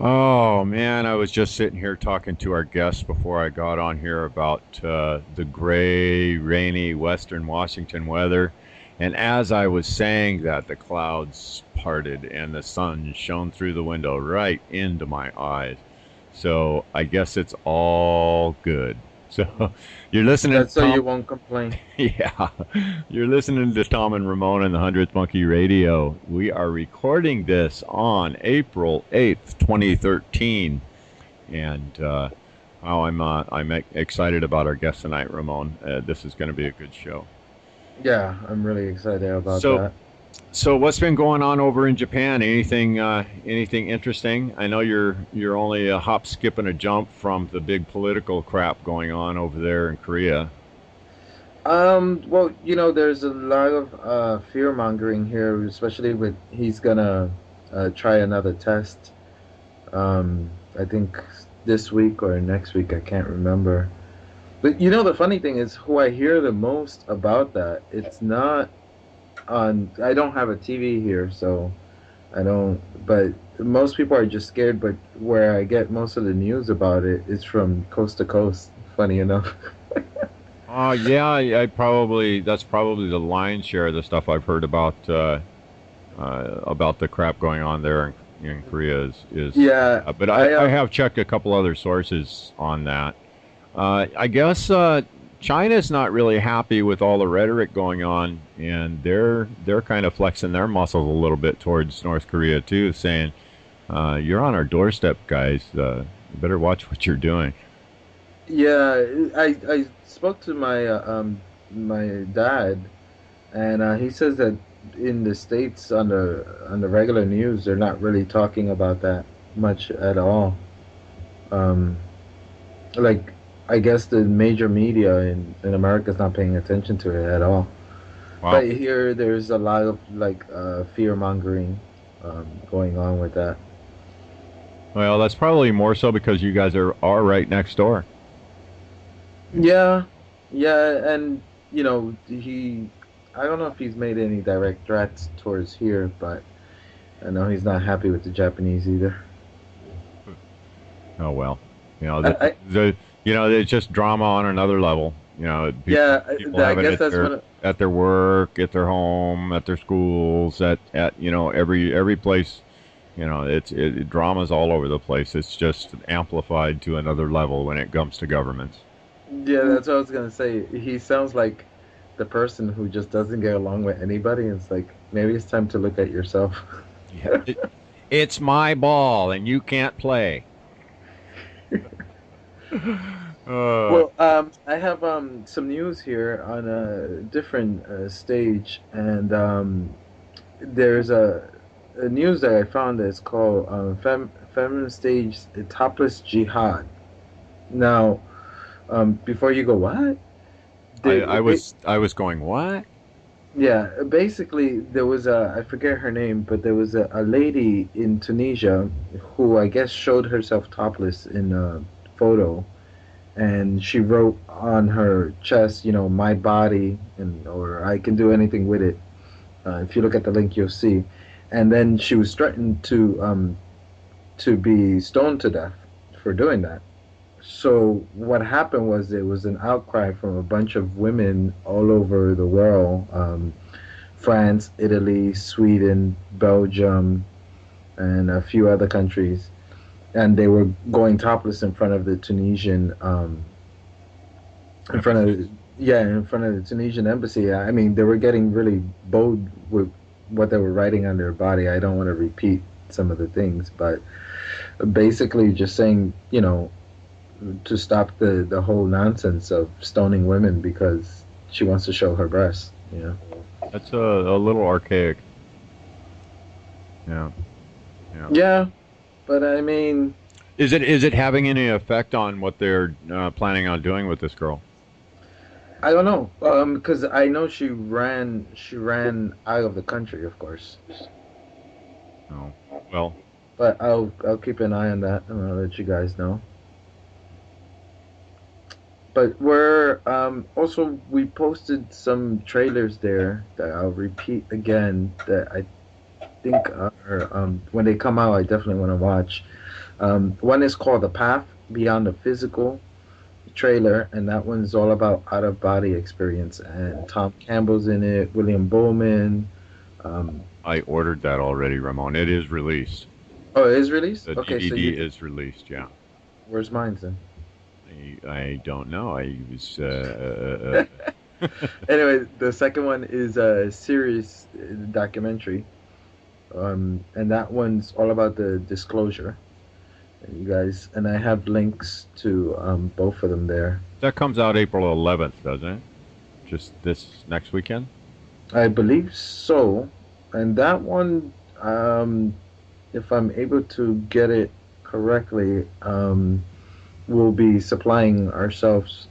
Oh man, I was just sitting here talking to our guests before I got on here about the gray, rainy Western Washington weather. And as I was saying that, the clouds parted and the sun shone through the window right into my eyes. So I guess it's all good. So you're listening to That's so you Tom. won't complain. Yeah, you're listening to Tom and Ramon and the Hundredth Monkey Radio. We are recording this on April 8th, 2013, and I'm excited about our guest tonight, Ramon. This is going to be a good show. Yeah, I'm really excited about So, that. so what's been going on over in Japan? Anything interesting? I know you're only a hop, skip, and a jump from the big political crap going on over there in Korea. Well, there's a lot of fear mongering here, especially with he's gonna try another test. I think this week or next week, I can't remember. But the funny thing is, who I hear the most about that, it's not on. I don't have a TV here, so I don't. But most people are just scared. But where I get most of the news about it is from coast to coast. Funny enough. Yeah, I probably that's probably the lion's share of the stuff I've heard about the crap going on there in Korea Yeah, but I I have. have checked a couple other sources on that. I guess China's not really happy with all the rhetoric going on, and they're kind of flexing their muscles a little bit towards North Korea too, saying, "You're on our doorstep, guys. You better watch what you're doing." Yeah, I spoke to my dad, and he says that in the states on the regular news, they're not really talking about that much at all. Um, like I guess the major media in America is not paying attention to it at all. Wow. But here, there's a lot of like fear mongering going on with that. Well, that's probably more so because you guys are right next door. Yeah, yeah, and I don't know if he's made any direct threats towards here, but I know he's not happy with the Japanese either. Oh well, you know I the it's just drama on another level. You know, yeah, people I have it guess that's what. at their work, at their home, at their schools, at every place. Drama's all over the place. It's just amplified to another level when it comes to governments. Yeah, that's what I was gonna say. He sounds like the person who just doesn't get along with anybody. It's like maybe it's time to look at yourself. Yeah, it's my ball and you can't play. Uh, Well, I have some news here on a different stage, and there's a news that I found that's called Feminine Stage Topless Jihad. Now, before you go, what? I was going what? Yeah, basically there was I forget her name, but there was a lady in Tunisia who I guess showed herself topless in a photo, and she wrote on her chest, my body, and or I can do anything with it. If you look at the link, you'll see. And then she was threatened to be stoned to death for doing that. So what happened was there was an outcry from a bunch of women all over the world, France, Italy, Sweden, Belgium, and a few other countries, and they were going topless in front of the Tunisian, in front Embassy. of yeah, in front of the Tunisian embassy. I mean, they were getting really bold with what they were writing on their body. I don't want to repeat some of the things, but basically just saying, to stop the whole nonsense of stoning women because she wants to show her breasts. That's a little archaic. Yeah, yeah. Yeah, but I mean, Is it having any effect on what they're planning on doing with this girl? I don't know. Because I know she ran out of the country, of course. Oh, well, But I'll keep an eye on that and I'll let you guys know. But we're also we posted some trailers there that I'll repeat again that I think are when they come out I definitely want to watch. One is called The Path Beyond the Physical trailer, and that one's all about out of body experience. And Tom Campbell's in it, William Bowman. Um, I ordered that already, Ramon. It is released. oh, it is released? The Okay, so DVD you, is released. Yeah. where's mine then? I don't know. I was. Anyway, the second one is a series documentary, and that one's all about the disclosure. You guys, and I have links to both of them there. That comes out April 11th, doesn't it? Just this next weekend? I believe so, and that one, if I'm able to get it correctly, we'll be supplying ourselves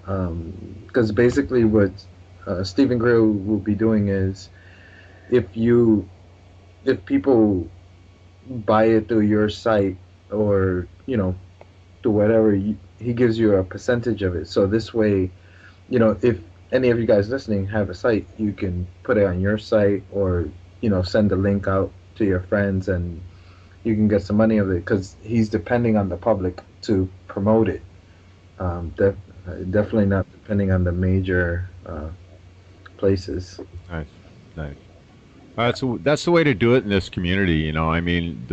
because basically what Stephen Gray will be doing is if you if people buy it through your site or do whatever he gives you a percentage of it. So this way, if any of you guys listening have a site, you can put it on your site or send the link out to your friends and you can get some money of it because he's depending on the public to promote it. Definitely not depending on the major places. Nice, nice. That's the way to do it in this community. I mean,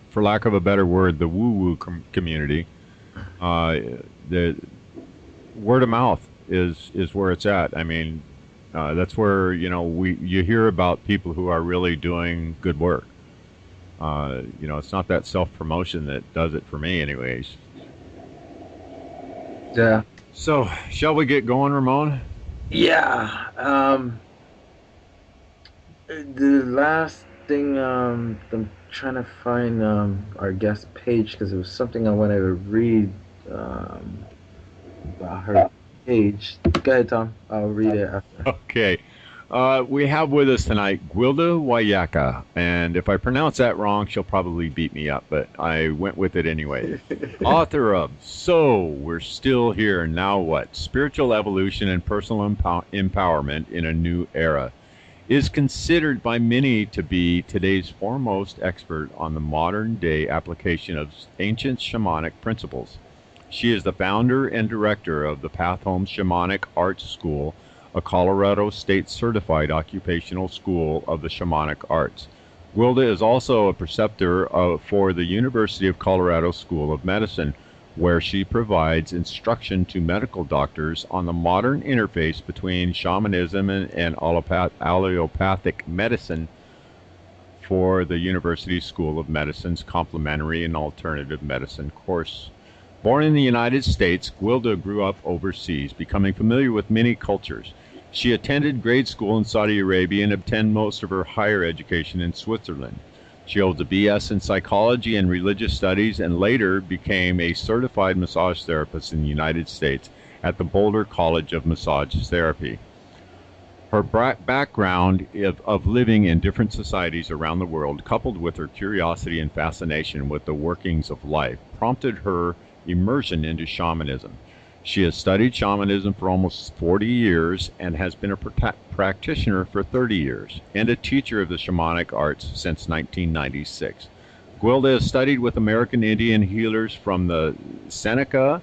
for lack of a better word, the woo-woo community. The word of mouth is where it's at. I mean, that's where you hear about people who are really doing good work. It's not that self-promotion that does it for me, anyways. Yeah. So, shall we get going, Ramon? Yeah. The last thing I'm trying to find our guest page because it was something I wanted to read about her page. Go ahead, Tom. I'll read it after. Okay. We have with us tonight Gwilda Wiyaka, and if I pronounce that wrong, she'll probably beat me up, but I went with it anyway. Author of So We're Still Here, Now What? Spiritual Evolution and Personal Empowerment in a New Era, is considered by many to be today's foremost expert on the modern-day application of ancient shamanic principles. She is the founder and director of the Path Home Shamanic Arts School, a Colorado State certified occupational school of the shamanic arts. Gwilda is also a preceptor for the University of Colorado School of Medicine, where she provides instruction to medical doctors on the modern interface between shamanism and allopathic medicine for the University School of Medicine's Complementary and Alternative Medicine course. Born in the United States, Gwilda grew up overseas, becoming familiar with many cultures. She attended grade school in Saudi Arabia and obtained most of her higher education in Switzerland. She holds a BS in psychology and religious studies and later became a certified massage therapist in the United States at the Boulder College of Massage Therapy. Her background of living in different societies around the world, coupled with her curiosity and fascination with the workings of life, prompted her immersion into shamanism. She has studied shamanism for almost 40 years and has been a practitioner for 30 years and a teacher of the shamanic arts since 1996. Gwilda has studied with American Indian healers from the Seneca,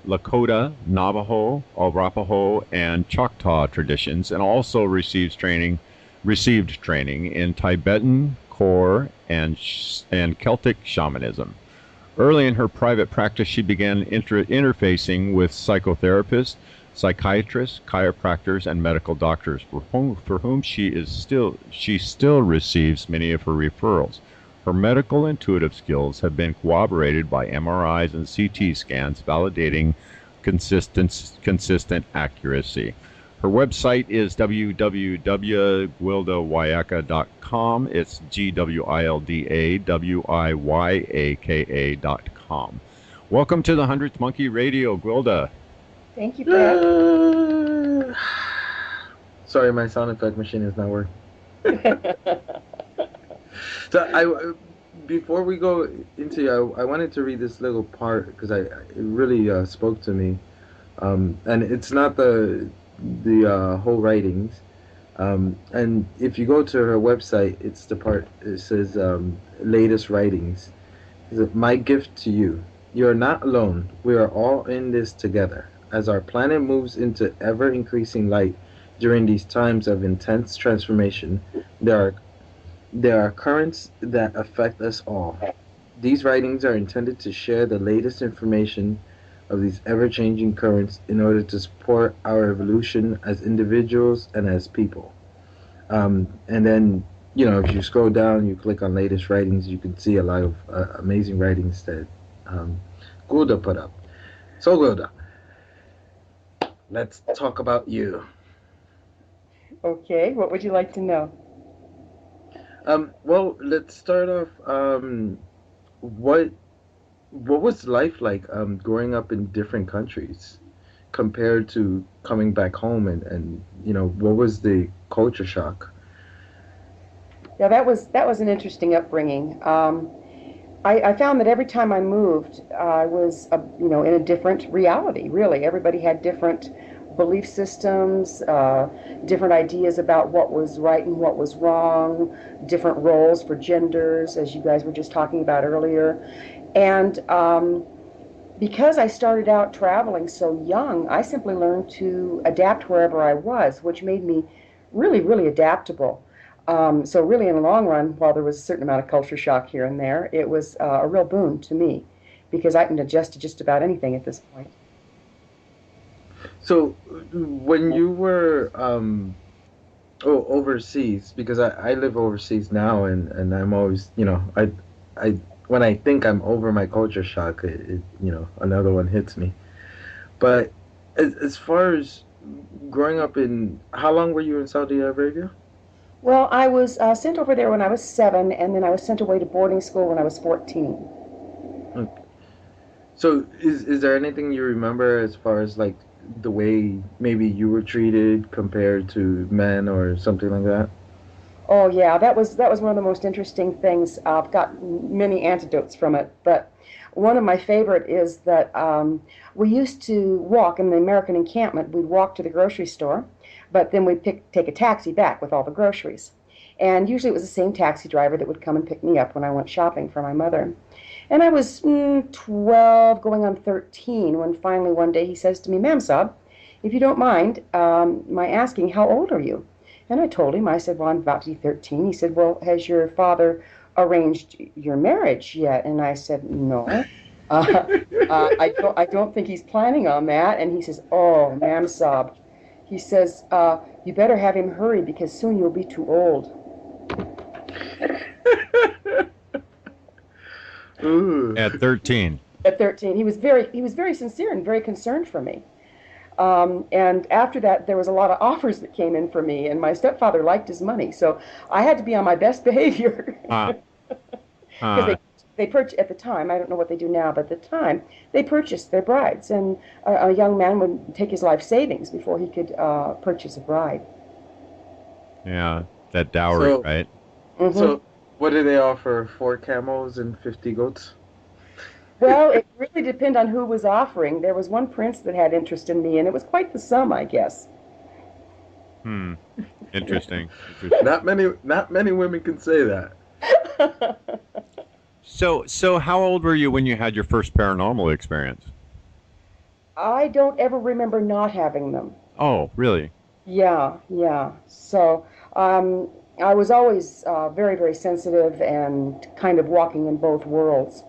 Lakota, Navajo, Arapaho, and Choctaw traditions and also received training in Tibetan, Core, and Celtic shamanism. Early in her private practice, she began interfacing with psychotherapists, psychiatrists, chiropractors, and medical doctors, for whom she still receives many of her referrals. Her medical intuitive skills have been corroborated by MRIs and CT scans, validating consistent accuracy. Her website is www.gwildawiyaka.com. It's GWILDAWIYAKA.com. Welcome to the 100th Monkey Radio, Gwilda. Thank you, Brad. Sorry, my sound effect machine is not working. So before we go into I wanted to read this little part because it really spoke to me, and it's not the whole writings, and if you go to her website, it's the part it says latest writings, My gift to you. You are not alone. We are all in this together. As our planet moves into ever increasing light during these times of intense transformation, there are there are currents that affect us all. These writings are intended to share the latest information of these ever changing currents in order to support our evolution as individuals and as people. And then, if you scroll down, you click on latest writings, you can see a lot of amazing writings that um, Gwilda put up. So, Gwilda, let's talk about you. Okay, what would you like to know? Well, let's start off. What what was life like growing up in different countries compared to coming back home, and what was the culture shock? Yeah, that was an interesting upbringing. I found that every time I moved, I was, in a different reality. Really, everybody had different belief systems, different ideas about what was right and what was wrong, different roles for genders, as you guys were just talking about earlier, and because I started out traveling so young, I simply learned to adapt wherever I was, which made me really, really adaptable. So really, in the long run, while there was a certain amount of culture shock here and there, it was a real boon to me because I can adjust to just about anything at this point. So, when you were overseas, because I live overseas now, and I'm always, I when I think I'm over my culture shock, another one hits me. But as far as growing up in, how long were you in Saudi Arabia? Well, I was sent over there when I was 7, and then I was sent away to boarding school when I was 14. So is there anything you remember as far as like the way maybe you were treated compared to men or something like that? Oh yeah, that was one of the most interesting things. I've got many anecdotes from it, but one of my favorite is that we used to walk in the American encampment. We'd walk to the grocery store, but then we'd take a taxi back with all the groceries. And usually it was the same taxi driver that would come and pick me up when I went shopping for my mother. And I was 12, going on 13, when finally one day he says to me, "Ma'am Saab, if you don't mind my asking, how old are you?" And I told him, I said, "Well, I'm about to be 13." He said, "Well, has your father arranged your marriage yet?" And I said, "No. Uh, I don't think he's planning on that." And he says, "Oh, ma'am Saab." He says, "You better have him hurry because soon you'll be too old." Ooh. At 13. At 13, he was very sincere and very concerned for me. And after that, there was a lot of offers that came in for me, and my stepfather liked his money, so I had to be on my best behavior. Huh. Because Huh. they purchased at the time. I don't know what they do now, but at the time they purchased their brides, and a young man would take his life savings before he could purchase a bride. Yeah. That dowry, So right? Hmm. so what do they offer? Four camels and 50 goats? Well, it really depended on who was offering. There was one prince that had interest in me, and it was quite the sum, I guess. Hmm. Interesting. Interesting. Not many women can say that. So how old were you when you had your first paranormal experience? I don't ever remember not having them. Oh, really? Yeah, yeah. So I was always very, very sensitive and kind of walking in both worlds.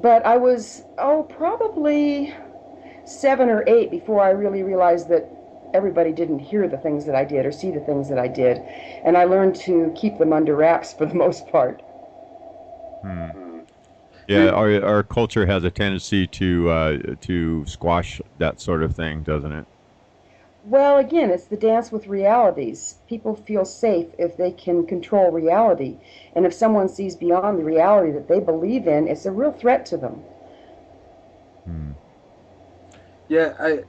But I was, probably 7 or 8 before I really realized that everybody didn't hear the things that I did or see the things that I did. And I learned to keep them under wraps for the most part. Hmm. Yeah, You, our culture has a tendency to squash that sort of thing, doesn't it? Well, again, it's the dance with realities. People feel safe if they can control reality. And if someone sees beyond the reality that they believe in, it's a real threat to them. Hmm. yeah, I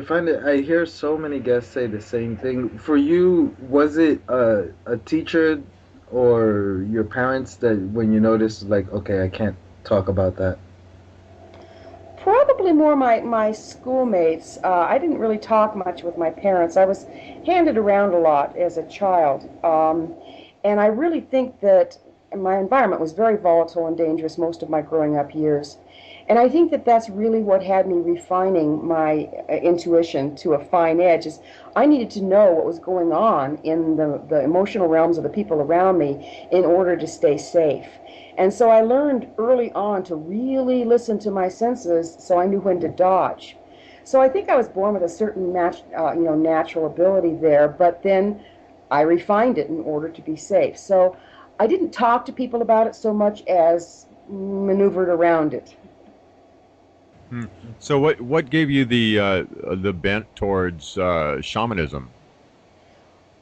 find it. I hear so many guests say the same thing. For you, was it a teacher or your parents that when you noticed, like, okay, I can't talk about that? Probably more my schoolmates. I didn't really talk much with my parents. I was handed around a lot as a child. And I really think that my environment was very volatile and dangerous most of my growing up years. And I think that that's really what had me refining my intuition to a fine edge. Is I needed to know what was going on in the emotional realms of the people around me in order to stay safe. And so I learned early on to really listen to my senses so I knew when to dodge. So I think I was born with a certain natural ability there, but then I refined it in order to be safe. So I didn't talk to people about it so much as maneuvered around it. So what gave you the bent towards shamanism?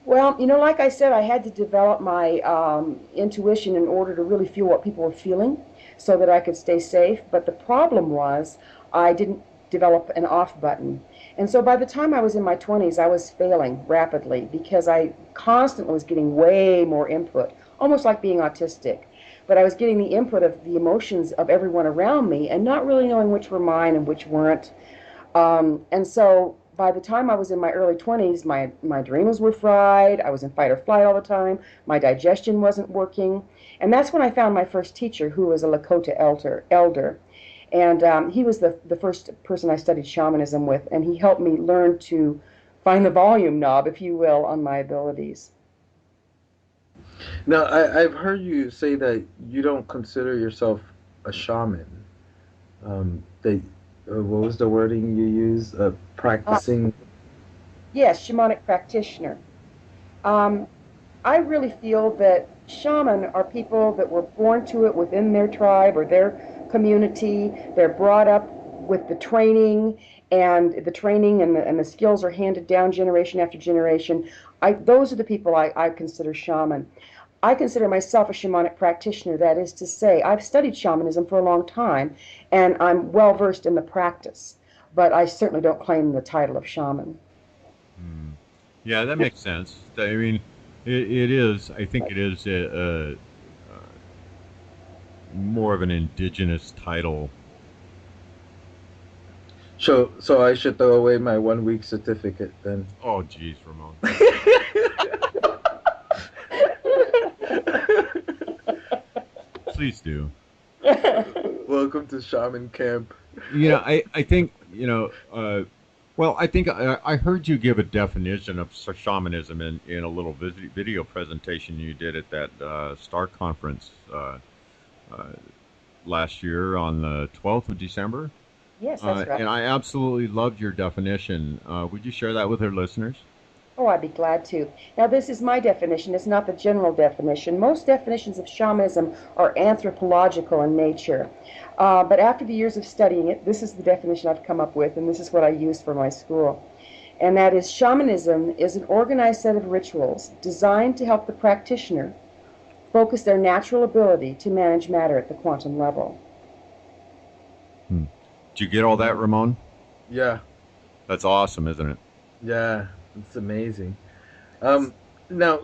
Well, like I said, I had to develop my intuition in order to really feel what people were feeling so that I could stay safe. But the problem was I didn't develop an off button. And so by the time I was in my 20s, I was failing rapidly because I constantly was getting way more input, almost like being autistic. But I was getting the input of the emotions of everyone around me and not really knowing which were mine and which weren't. And so by the time I was in my early 20s, my adrenals were fried. I was in fight or flight all the time. My digestion wasn't working. And that's when I found my first teacher, who was a Lakota elder. And he was the first person I studied shamanism with, and he helped me learn to find the volume knob, if you will, on my abilities. Now, I've heard you say that you don't consider yourself a shaman. What was the wording you used? Practicing. Yes, shamanic practitioner. I really feel that shaman are people that were born to it within their tribe or their community. They're brought up with the training, and the skills are handed down generation after generation. Those are the people I consider shaman. I consider myself a shamanic practitioner. That is to say, I've studied shamanism for a long time, and I'm well versed in the practice, but I certainly don't claim the title of shaman. Hmm. Yeah, that makes sense. I mean, it is. I think it is more of an indigenous title. So I should throw away my 1 week certificate then. Oh, geez, Ramon. Please do. Welcome to shaman camp. I think, well, I think I heard you give a definition of shamanism in a little video presentation you did at that Star Conference last year on the 12th of December. Yes, that's right. And I absolutely loved your definition. Would you share that with our listeners? Oh, I'd be glad to. Now, this is my definition. It's not the general definition. Most definitions of shamanism are anthropological in nature. But after the years of studying it, this is the definition I've come up with, and this is what I used for my school. And that is, shamanism is an organized set of rituals designed to help the practitioner focus their natural ability to manage matter at the quantum level. Did you get all that, Ramon? Yeah. That's awesome, isn't it? Yeah, it's amazing. Now,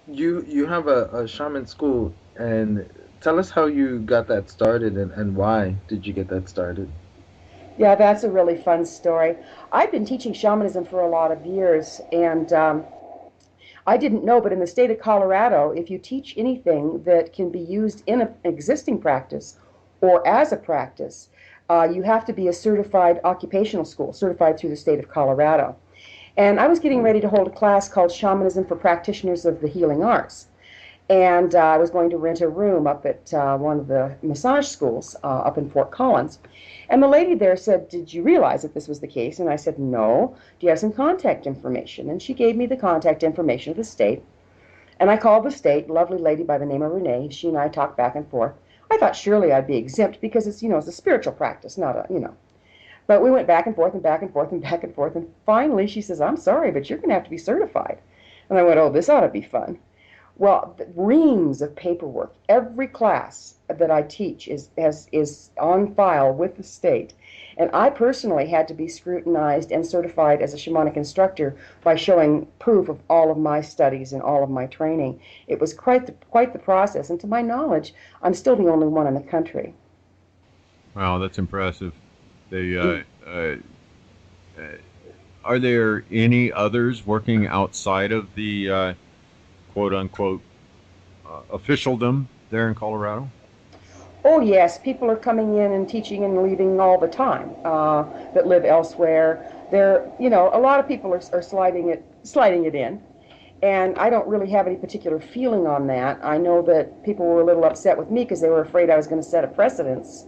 you have a shaman school, and tell us how you got that started and why did you get that started? Yeah, that's a really fun story. I've been teaching shamanism for a lot of years, and I didn't know, but in the state of Colorado, if you teach anything that can be used in an existing practice or as a practice, you have to be a certified occupational school, certified through the state of Colorado. And I was getting ready to hold a class called Shamanism for Practitioners of the Healing Arts. And I was going to rent a room up at one of the massage schools up in Fort Collins. And the lady there said, "Did you realize that this was the case?" And I said, "No. Do you have some contact information?" And she gave me the contact information of the state. And I called the state, a lovely lady by the name of Renee. She and I talked back and forth. I thought surely I'd be exempt because it's, it's a spiritual practice, not a. But we went back and forth and back and forth and back and forth. And finally she says, "I'm sorry, but you're going to have to be certified." And I went, "Oh, this ought to be fun." Well, reams of paperwork. Every class that I teach is on file with the state. And I personally had to be scrutinized and certified as a shamanic instructor by showing proof of all of my studies and all of my training. It was quite the process. And to my knowledge, I'm still the only one in the country. Wow, that's impressive. They, are there any others working outside of the quote unquote officialdom there in Colorado? Oh yes, people are coming in and teaching and leaving all the time that live elsewhere. A lot of people are sliding it in, and I don't really have any particular feeling on that. I know that people were a little upset with me because they were afraid I was going to set a precedence.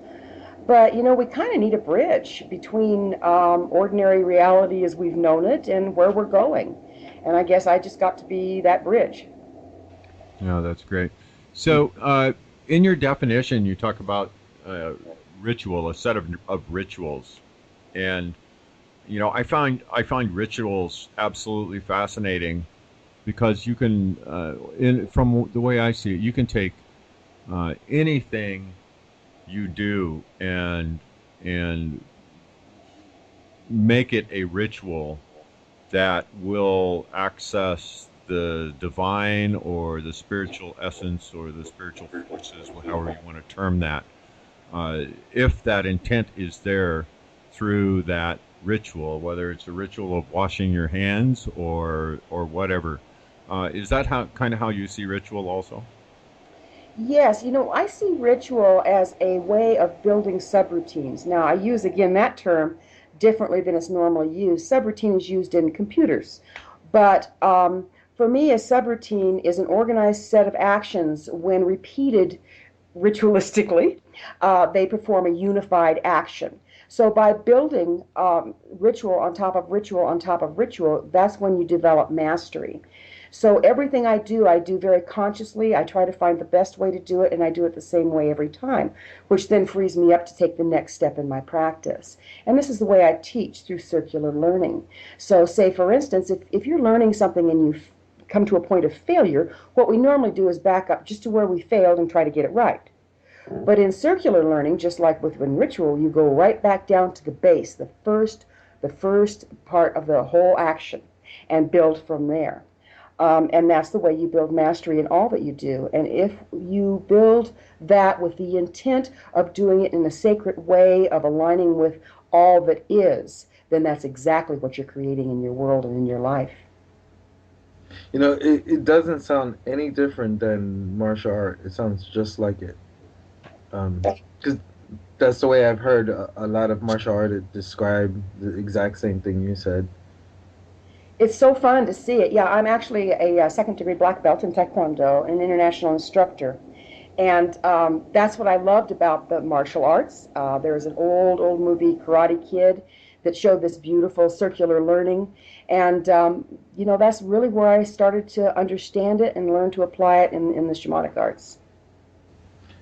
But we kind of need a bridge between ordinary reality as we've known it and where we're going. And I guess I just got to be that bridge. Yeah, that's great. So, in your definition, you talk about ritual, a set of rituals, and I find rituals absolutely fascinating because you can, from the way I see it, you can take anything you do and make it a ritual that will access the divine or the spiritual essence or the spiritual forces, however you want to term that, if that intent is there through that ritual, whether it's a ritual of washing your hands or whatever. Is that how you see ritual also? Yes, I see ritual as a way of building subroutines. Now, I use again that term differently than it's normally used. Subroutine is used in computers, but for me, a subroutine is an organized set of actions when repeated ritualistically, they perform a unified action. So by building ritual on top of ritual on top of ritual, that's when you develop mastery. So everything I do very consciously. I try to find the best way to do it, and I do it the same way every time, which then frees me up to take the next step in my practice. And this is the way I teach through circular learning. So say, for instance, if you're learning something and you come to a point of failure, what we normally do is back up just to where we failed and try to get it right. But in circular learning, just like within ritual, you go right back down to the base, the first part of the whole action, and build from there. And that's the way you build mastery in all that you do. And if you build that with the intent of doing it in a sacred way, of aligning with all that is, then that's exactly what you're creating in your world and in your life. It doesn't sound any different than martial art. It sounds just like it. Because that's the way I've heard a lot of martial artists describe the exact same thing you said. It's so fun to see it. Yeah, I'm actually a second degree black belt in Taekwondo, an international instructor. And that's what I loved about the martial arts. There's an old movie, Karate Kid, that showed this beautiful circular learning. And, that's really where I started to understand it and learn to apply it in the shamanic arts.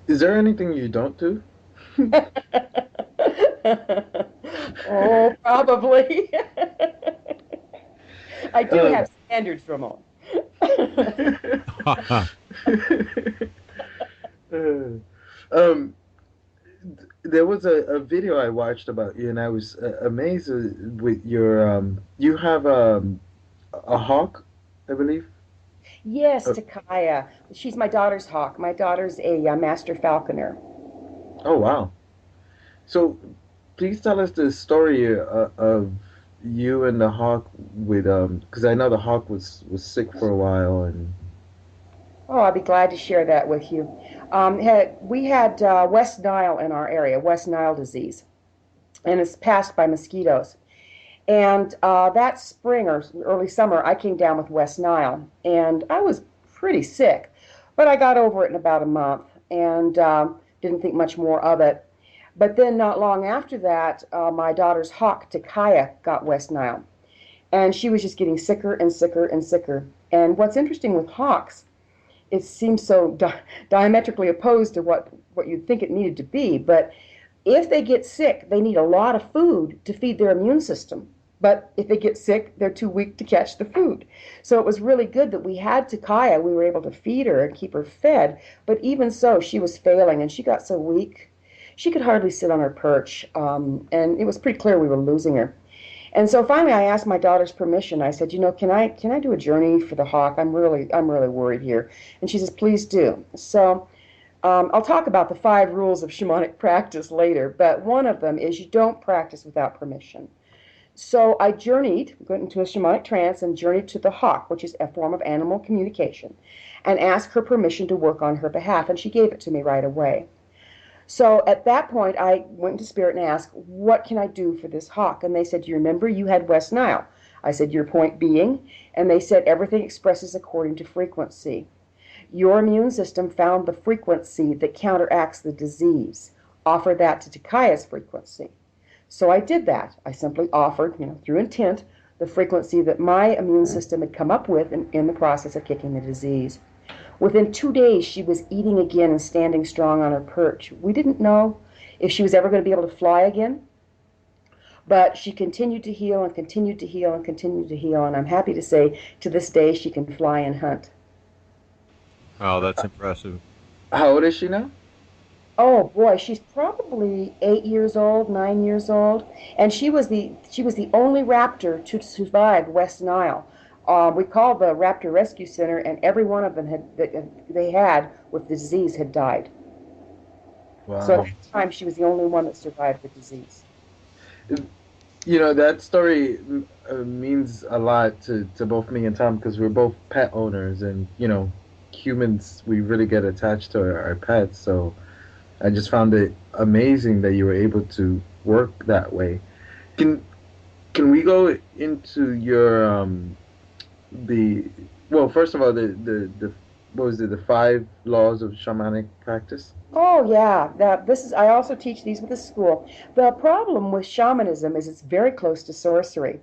Is there anything you don't do? Oh, probably. I do Um, have standards, Ramon. um, there was a video I watched about you, and I was amazed with your. You have a hawk, I believe. Yes, Uh, Takaya. She's my daughter's hawk. My daughter's a master falconer. oh wow! So, please tell us the story of you and the hawk with because I know the hawk was sick for a while, and Oh, I'll be glad to share that with you. We had West Nile in our area, West Nile disease, and it's passed by mosquitoes. And that spring or early summer, I came down with West Nile, and I was pretty sick, but I got over it in about a month and didn't think much more of it. But then, not long after that, my daughter's hawk, Takaya, got West Nile, and she was just getting sicker and sicker and sicker. And what's interesting with hawks, it seems so diametrically opposed to what you'd think it needed to be, but if they get sick, they need a lot of food to feed their immune system. But if they get sick, they're too weak to catch the food. So it was really good that we had Takaya. We were able to feed her and keep her fed. But even so, she was failing, and she got so weak, she could hardly sit on her perch. And it was pretty clear we were losing her. And so finally, I asked my daughter's permission. I said, can I do a journey for the hawk? I'm really worried here. And she says, please do. So I'll talk about the 5 rules of shamanic practice later, but one of them is you don't practice without permission. So I journeyed, went into a shamanic trance and journeyed to the hawk, which is a form of animal communication, and asked her permission to work on her behalf, and she gave it to me right away. So at that point, I went to Spirit and asked, what can I do for this hawk? And they said, do you remember you had West Nile? I said, your point being? And they said, everything expresses according to frequency. Your immune system found the frequency that counteracts the disease. Offer that to Takaya's frequency. So I did that. I simply offered, through intent, the frequency that my immune system had come up with in the process of kicking the disease. Within 2 days, she was eating again and standing strong on her perch. We didn't know if she was ever going to be able to fly again, but she continued to heal and continued to heal and continued to heal, and I'm happy to say to this day she can fly and hunt. Oh, that's impressive. How old is she now? Oh boy, she's probably 8 years old, 9 years old, and she was the only raptor to survive West Nile. We called the Raptor Rescue Center, and every one of them they had with the disease had died. Wow. So at that time, she was the only one that survived the disease. That story means a lot to both me and Tom, because we're both pet owners, and humans, we really get attached to our pets. So I just found it amazing that you were able to work that way. Can we go into your first of all, the what was it, the 5 laws of shamanic practice? Oh yeah, I also teach these with the school. The problem with shamanism is it's very close to sorcery,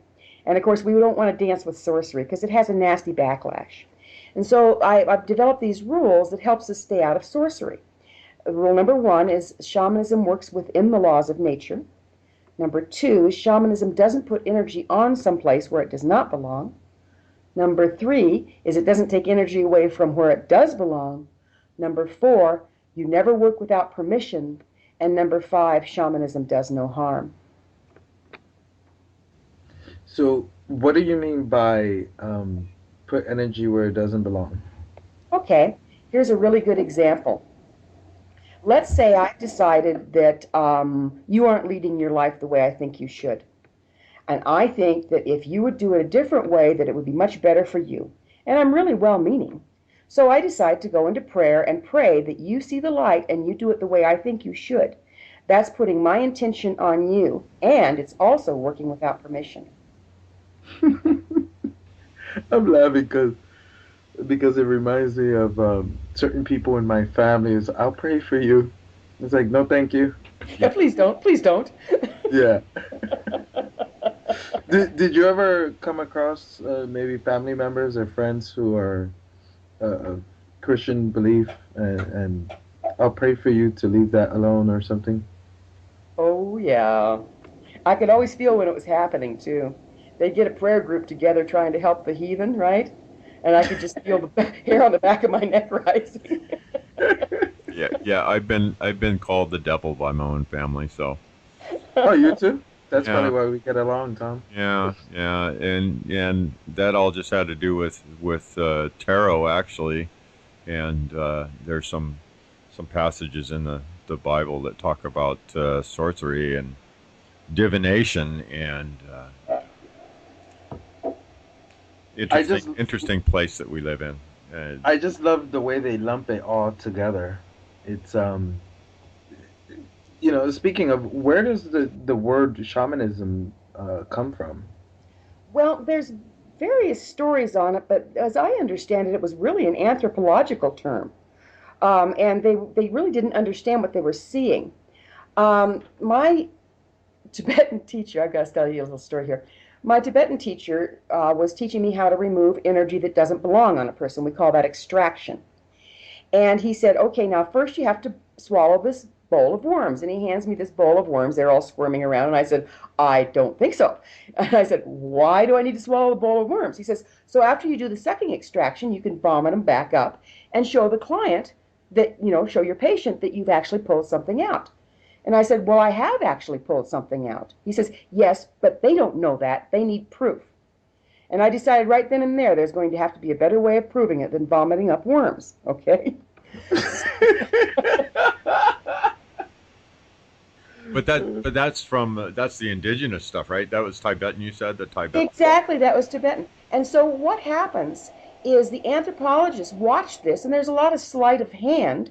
and of course we don't want to dance with sorcery because it has a nasty backlash. And so I've developed these rules that helps us stay out of sorcery. Rule number 1 is shamanism works within the laws of nature. Number 2, shamanism doesn't put energy on someplace where it does not belong. Number 3 is it doesn't take energy away from where it does belong. Number 4, you never work without permission. And number 5, shamanism does no harm. So what do you mean by put energy where it doesn't belong? Okay, here's a really good example. Let's say I decided that you aren't leading your life the way I think you should. And I think that if you would do it a different way, that it would be much better for you. And I'm really well-meaning. So I decide to go into prayer and pray that you see the light and you do it the way I think you should. That's putting my intention on you, and it's also working without permission. I'm laughing because it reminds me of certain people in my family. Is I'll pray for you. It's like, no, thank you. Yeah, please don't. Please don't. Yeah. Did you ever come across maybe family members or friends who are of Christian belief, and I'll pray for you to leave that alone or something? Oh, yeah. I could always feel when it was happening, too. They'd get a prayer group together trying to help the heathen, right? And I could just feel the hair on the back of my neck rising. Yeah. I've been called the devil by my own family, so. Oh, you too? That's probably why we get along, Tom. Yeah, and that all just had to do with tarot, actually, and there's some passages in the Bible that talk about sorcery and divination, and interesting place that we live in. I just love the way they lump it all together. It's speaking of, where does the word shamanism come from? Well, there's various stories on it, but as I understand it, it was really an anthropological term. And they really didn't understand what they were seeing. My Tibetan teacher, I've got to tell you a little story here. My Tibetan teacher was teaching me how to remove energy that doesn't belong on a person. We call that extraction. And he said, okay, now first you have to swallow this bowl of worms. And he hands me this bowl of worms. They're all squirming around. And I said, I don't think so. And I said, why do I need to swallow a bowl of worms? He says, so after you do the sucking extraction, you can vomit them back up and show the client that, show your patient that you've actually pulled something out. And I said, well, I have actually pulled something out. He says, yes, but they don't know that. They need proof. And I decided right then and there's going to have to be a better way of proving it than vomiting up worms, okay? but that's from that's the indigenous stuff, right? That was Tibetan. You said the Tibet. Exactly, that was Tibetan. And so what happens is the anthropologists watch this, and there's a lot of sleight of hand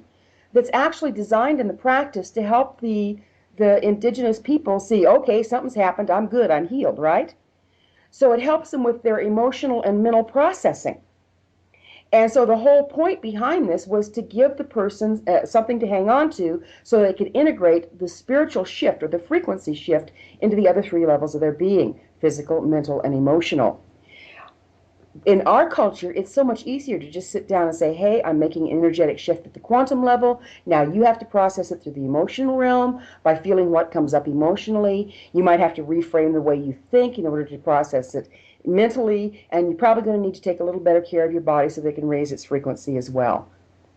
that's actually designed in the practice to help the indigenous people see, okay, something's happened, I'm good, I'm healed, right? So it helps them with their emotional and mental processing. And so the whole point behind this was to give the person something to hang on to so they could integrate the spiritual shift or the frequency shift into the other three levels of their being: physical, mental, and emotional. In our culture, it's so much easier to just sit down and say, hey, I'm making an energetic shift at the quantum level. Now you have to process it through the emotional realm by feeling what comes up emotionally. You might have to reframe the way you think in order to process it mentally, and you're probably going to need to take a little better care of your body so they can raise its frequency as well.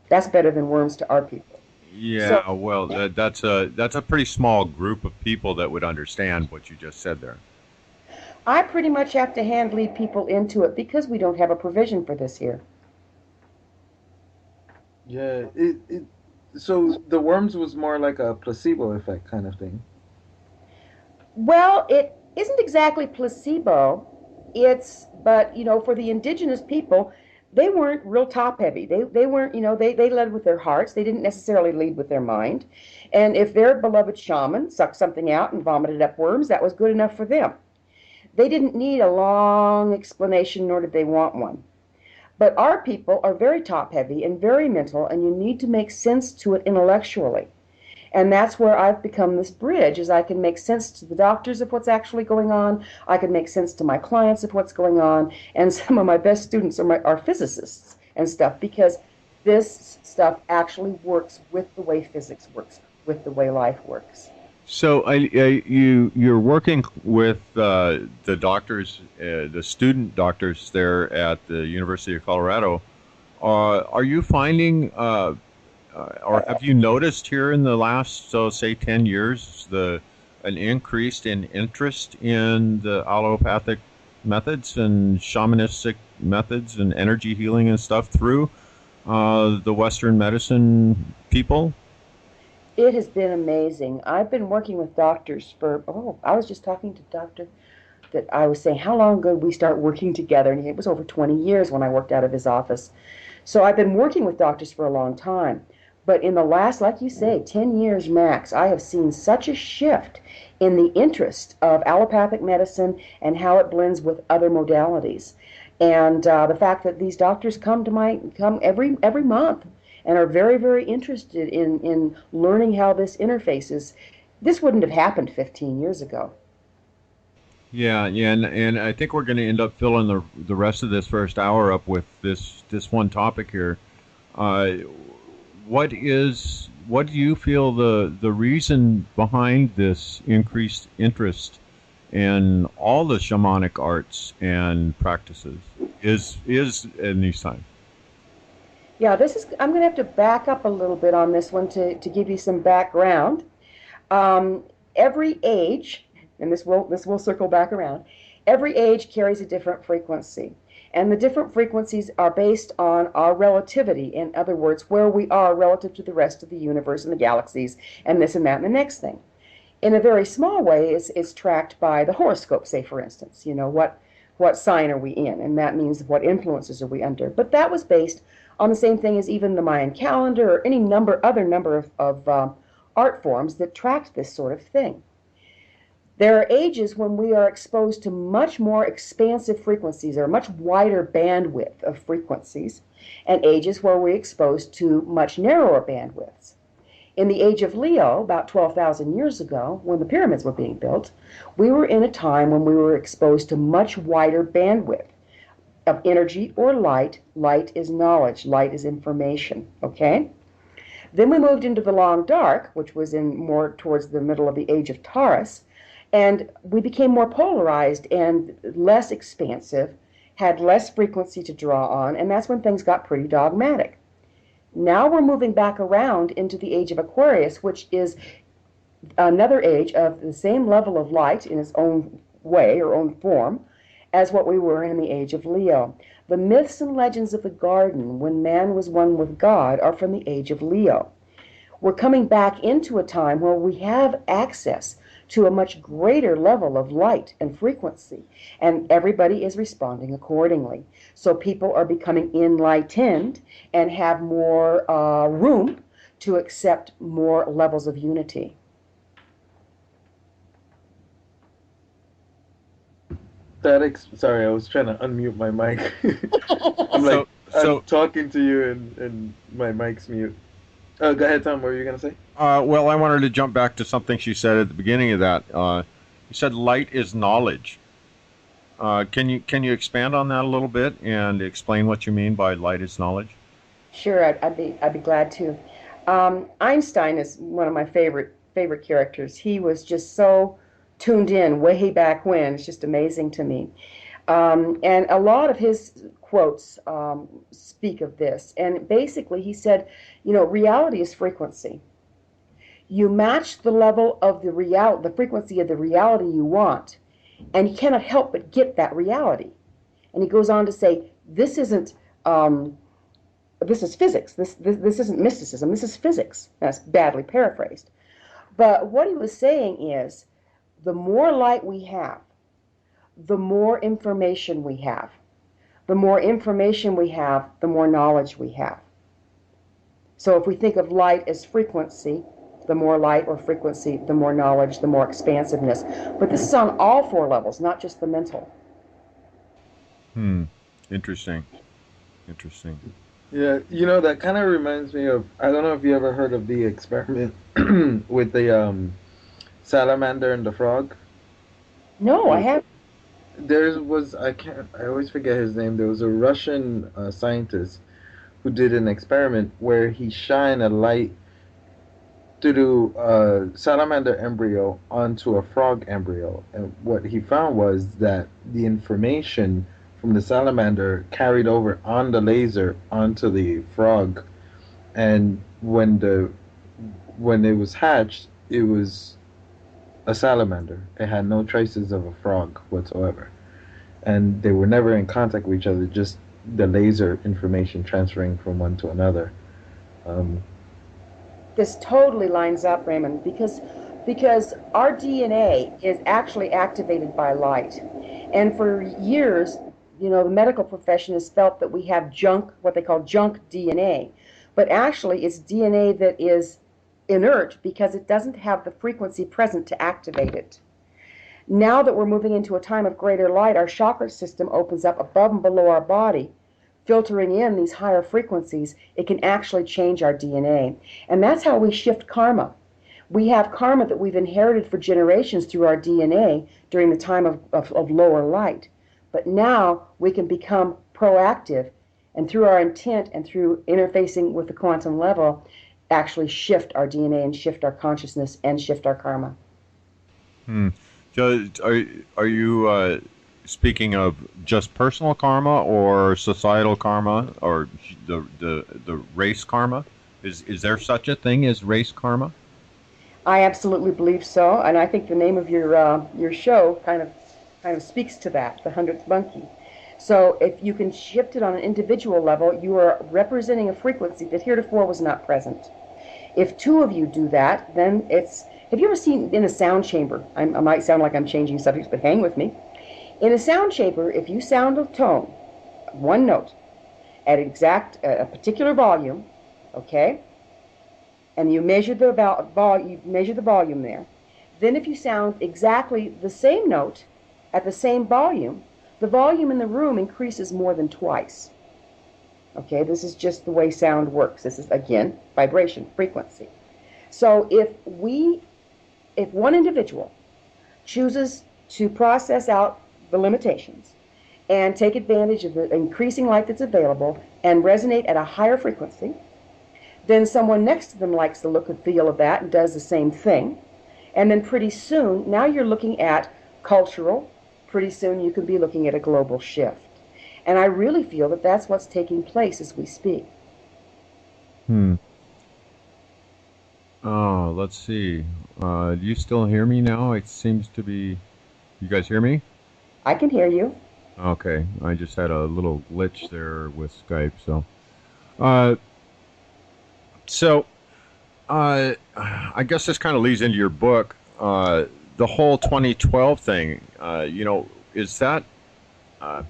That's better than worms to our people. Yeah, So well, that's a pretty small group of people that would understand what you just said there. I pretty much have to hand lead people into it because we don't have a provision for this here. Yeah, so the worms was more like a placebo effect kind of thing. Well, it isn't exactly placebo. But for the indigenous people, they weren't real top heavy. They weren't, they led with their hearts. They didn't necessarily lead with their mind. And if their beloved shaman sucked something out and vomited up worms, that was good enough for them. They didn't need a long explanation, nor did they want one. But our people are very top heavy and very mental, and you need to make sense to it intellectually. And that's where I've become this bridge, is I can make sense to the doctors of what's actually going on. I can make sense to my clients of what's going on. And some of my best students are physicists and stuff, because this stuff actually works with the way physics works, with the way life works. So you're working with the doctors, the student doctors there at the University of Colorado. Are you finding, or have you noticed here in the last, so say, 10 years, an increase in interest in the allopathic methods and shamanistic methods and energy healing and stuff through the Western medicine people? It has been amazing. I've been working with doctors I was just talking to a doctor that I was saying, how long ago did we start working together? And it was over 20 years when I worked out of his office. So I've been working with doctors for a long time. But in the last, like you say, 10 years max, I have seen such a shift in the interest of allopathic medicine and how it blends with other modalities. And the fact that these doctors come every month and are very, very interested in learning how this interfaces. This wouldn't have happened 15 years ago. Yeah, yeah, and I think we're going to end up filling the rest of this first hour up with this one topic here. Uh, what do you feel the reason behind this increased interest in all the shamanic arts and practices is in these times? Yeah, I'm going to have to back up a little bit on this one to give you some background. Every age, and this will circle back around, every age carries a different frequency. And the different frequencies are based on our relativity. In other words, where we are relative to the rest of the universe and the galaxies and this and that and the next thing. In a very small way, it's tracked by the horoscope, say, for instance. What sign are we in? And that means what influences are we under. But that was based on the same thing as even the Mayan calendar or any other number of art forms that tracked this sort of thing. There are ages when we are exposed to much more expansive frequencies or much wider bandwidth of frequencies, and ages where we're exposed to much narrower bandwidths. In the age of Leo, about 12,000 years ago, when the pyramids were being built, we were in a time when we were exposed to much wider bandwidth of energy or light. Light is knowledge, light is information, okay? Then we moved into the long dark, which was in more towards the middle of the age of Taurus, and we became more polarized and less expansive, had less frequency to draw on, and that's when things got pretty dogmatic. Now we're moving back around into the age of Aquarius, which is another age of the same level of light in its own way or own form as what we were in the age of Leo. The myths and legends of the garden, when man was one with God, are from the age of Leo. We're coming back into a time where we have access to a much greater level of light and frequency, and everybody is responding accordingly. So people are becoming enlightened and have more room to accept more levels of unity. Sorry, I was trying to unmute my mic. I'm like, So I'm talking to you and my mic's mute. Oh, go ahead, Tom. What were you gonna say? well, I wanted to jump back to something she said at the beginning of that. You said light is knowledge. Can you expand on that a little bit and explain what you mean by light is knowledge? Sure, I'd be glad to. Einstein is one of my favorite characters. He was just so tuned in way back when. It's just amazing to me. And a lot of his quotes speak of this. And basically, he said, reality is frequency. You match the level of the frequency of the reality you want, and you cannot help but get that reality. And he goes on to say, this isn't. This is physics. This isn't mysticism. This is physics. That's badly paraphrased. But what he was saying is, the more light we have, the more information we have. The more information we have, the more knowledge we have. So if we think of light as frequency, the more light or frequency, the more knowledge, the more expansiveness. But this is on all four levels, not just the mental. Interesting. Interesting. Yeah, that kind of reminds me of, I don't know if you ever heard of the experiment with the salamander and the frog. No, I haven't. I always forget his name. There was a Russian scientist who did an experiment where he shined a light through a salamander embryo onto a frog embryo. And what he found was that the information from the salamander carried over on the laser onto the frog. And when it was hatched, it was a salamander. It had no traces of a frog whatsoever. And they were never in contact with each other, just the laser information transferring from one to another. This totally lines up, Raymond, because our DNA is actually activated by light. And for years, the medical profession has felt that we have junk, what they call junk DNA. But actually, it's DNA that is inert because it doesn't have the frequency present to activate it. Now that we're moving into a time of greater light, our chakra system opens up above and below our body, filtering in these higher frequencies. It can actually change our DNA. And that's how we shift karma. We have karma that we've inherited for generations through our DNA during the time of lower light. But now we can become proactive, and through our intent and through interfacing with the quantum level, actually shift our DNA and shift our consciousness and shift our karma. So are you speaking of just personal karma or societal karma or the race karma? Is there such a thing as race karma? I absolutely believe so, and I think the name of your show kind of speaks to that, the 100th Monkey. So if you can shift it on an individual level, you are representing a frequency that heretofore was not present. If two of you do that, then it's... Have you ever seen in a sound chamber? I might sound like I'm changing subjects, but hang with me. In a sound chamber, if you sound a tone, one note, at a particular volume, okay, and you measure the volume there, then if you sound exactly the same note at the same volume, the volume in the room increases more than twice. Okay, this is just the way sound works. This is, again, vibration, frequency. So if one individual chooses to process out the limitations and take advantage of the increasing light that's available and resonate at a higher frequency, then someone next to them likes the look and feel of that and does the same thing. And then pretty soon, now you're looking at cultural, pretty soon you could be looking at a global shift. And I really feel that that's what's taking place as we speak. Oh, let's see. Do you still hear me now? It seems to be... You guys hear me? I can hear you. Okay. I just had a little glitch there with Skype, so... I guess this kind of leads into your book. The whole 2012 thing, is that, uh,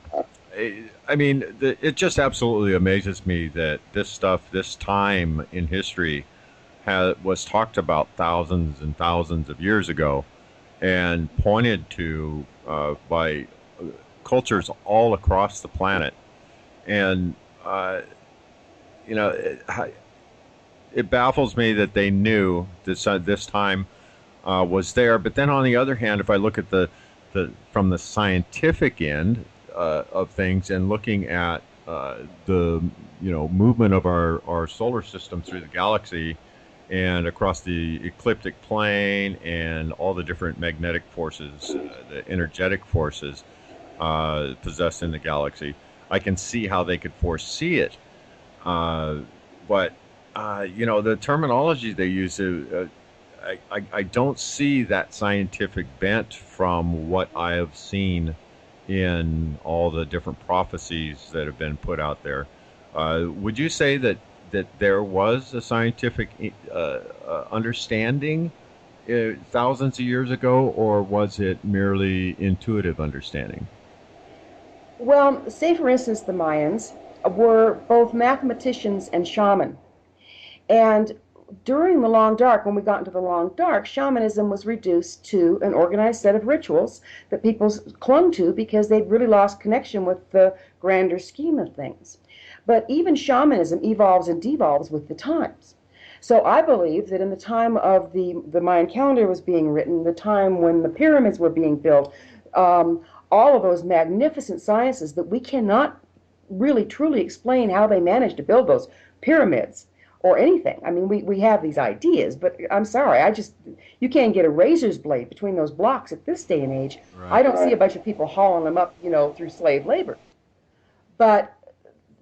I mean, it just absolutely amazes me that this stuff, this time in history, was talked about thousands and thousands of years ago and pointed to by cultures all across the planet. And, uh, you know, it baffles me that they knew this time was there. But then on the other hand, if I look at the from the scientific end of things and looking at the movement of our solar system through the galaxy and across the ecliptic plane and all the different magnetic forces, the energetic forces possessed in the galaxy, I can see how they could foresee it. But the terminology they use, I don't see that scientific bent from what I have seen in all the different prophecies that have been put out there. Would you say that there was a scientific understanding thousands of years ago, or was it merely intuitive understanding? Well, say for instance, the Mayans were both mathematicians and shaman. And during the long dark, when we got into the long dark, shamanism was reduced to an organized set of rituals that people clung to because they'd really lost connection with the grander scheme of things. But even shamanism evolves and devolves with the times. So I believe that in the time of the Mayan calendar was being written, the time when the pyramids were being built, all of those magnificent sciences that we cannot really truly explain how they managed to build those pyramids or anything. I mean, we have these ideas, but I'm sorry, you can't get a razor's blade between those blocks at this day and age. Right. I don't see a bunch of people hauling them up, through slave labor. But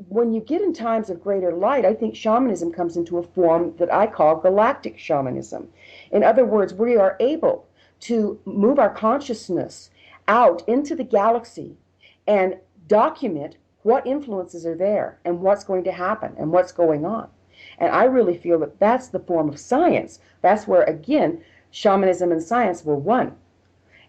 when you get in times of greater light, I think shamanism comes into a form that I call galactic shamanism. In other words, we are able to move our consciousness out into the galaxy and document what influences are there and what's going to happen and what's going on. And I really feel that that's the form of science. That's where, again, shamanism and science were one.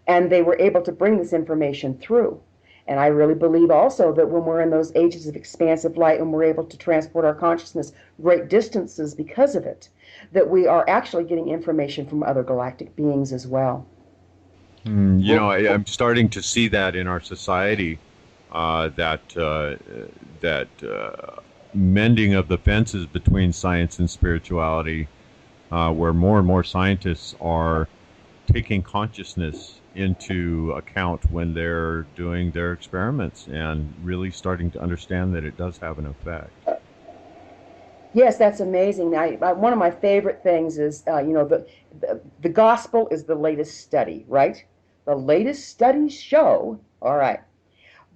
And they were able to bring this information through. And I really believe also that when we're in those ages of expansive light and we're able to transport our consciousness great distances because of it, that we are actually getting information from other galactic beings as well. I'm starting to see that in our society, that mending of the fences between science and spirituality, where more and more scientists are taking consciousness into account when they're doing their experiments and really starting to understand that it does have an effect. Yes, that's amazing. One of my favorite things is, the gospel is the latest study, right? The latest studies show, all right.